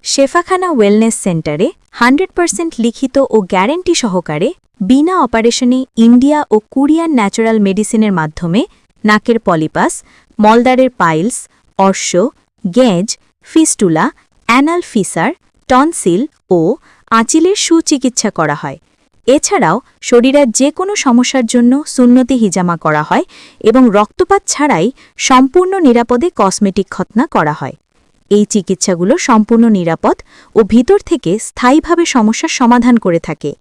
শেফাখানা wellness সেন্টারে 100% লিখিত ও guarantee সহকারে বিনা অপারেশনে ইন্ডিয়া ও কোরিয়ান ন্যাচারাল মেডিসিনের মাধ্যমে নাকের পলিপাস, মলদ্বারের পাইলস, অর্শ, গেঁজ, ফিস্টুলা, অ্যানাল ফিসার, টনসিল ও আঁচিলের সুচিকিৎসা করা হয়। এছাড়াও শরীরের যে কোনো সমস্যার জন্য সুন্নতি হিজামা করা হয় এবং রক্তপাত ছাড়াই সম্পূর্ণ নিরাপদে কসমেটিক খতনা করা হয়। এই চিকিৎসাগুলো সম্পূর্ণ নিরাপদ ও ভিতর থেকে স্থায়ীভাবে সমস্যার সমাধান করে থাকে।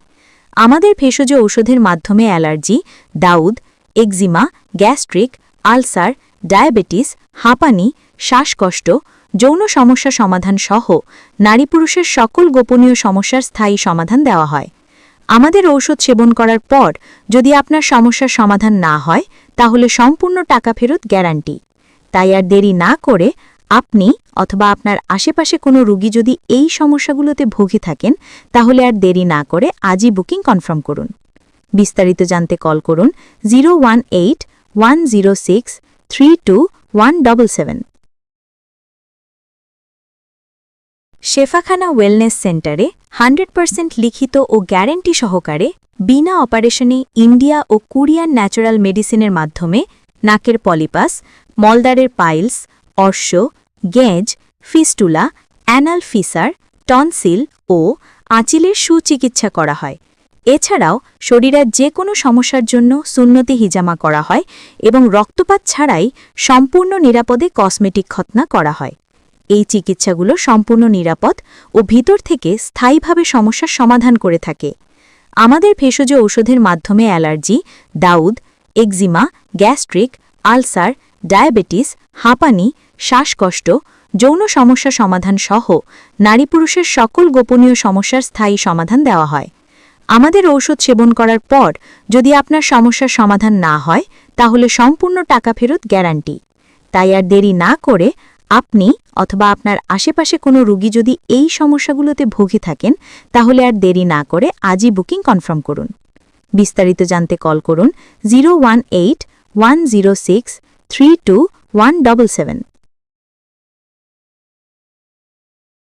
আমাদের ভেষজ ঔষধের মাধ্যমে অ্যালার্জি, দাউদ, একজিমা, গ্যাস্ট্রিক, আলসার, ডায়াবেটিস, হাঁপানি, শ্বাসকষ্ট, যৌন সমস্যা সমাধান সহ নারী পুরুষের সকল গোপনীয় সমস্যার স্থায়ী সমাধান দেওয়া হয়। আমাদের ঔষধ সেবন করার পর যদি আপনার সমস্যার সমাধান না হয় তাহলে সম্পূর্ণ টাকা ফেরত গ্যারান্টি। তাই আর দেরি না করে আপনি অথবা আপনার আশেপাশে কোনো রোগী যদি এই সমস্যাগুলোতে ভুগে থাকেন তাহলে আর দেরি না করে আজই বুকিং কনফার্ম করুন। বিস্তারিত জানতে কল করুন 018-106-32177। শেফাখানা ওয়েলনেস সেন্টারে 100% লিখিত ও গ্যারেন্টি সহকারে বিনা অপারেশনে ইন্ডিয়া ও কোরিয়ান ন্যাচারাল মেডিসিনের মাধ্যমে নাকের পলিপাস, মলদ্বারের পাইলস, অর্শ, গেঁজ, ফিস্টুলা, অ্যানাল ফিসার, টনসিল ও আঁচিলের সুচিকিৎসা করা হয়। এছাড়াও শরীরের যে কোনো সমস্যার জন্য সুন্নতি হিজামা করা হয় এবং রক্তপাত ছাড়াই সম্পূর্ণ নিরাপদে কসমেটিক খতনা করা হয়। এই চিকিৎসাগুলো সম্পূর্ণ নিরাপদ ও ভিতর থেকে স্থায়ীভাবে সমস্যার সমাধান করে থাকে। আমাদের ভেষজ ঔষধের মাধ্যমে অ্যালার্জি, দাউদ, একজিমা, গ্যাস্ট্রিক, আলসার, ডায়াবেটিস, হাঁপানি, শ্বাসকষ্ট, যৌন সমস্যা সমাধান সহ নারী পুরুষের সকল গোপনীয় সমস্যার স্থায়ী সমাধান দেওয়া হয়। আমাদের ঔষধ সেবন করার পর যদি আপনার সমস্যার সমাধান না হয় তাহলে সম্পূর্ণ টাকা ফেরত গ্যারান্টি। তাই আর দেরি না করে আপনি অথবা আপনার আশেপাশে কোনো রোগী যদি এই সমস্যাগুলোতে ভুগে থাকেন তাহলে আর দেরি না করে আজই বুকিং কনফার্ম করুন। বিস্তারিত জানতে কল করুন 018-106-32177।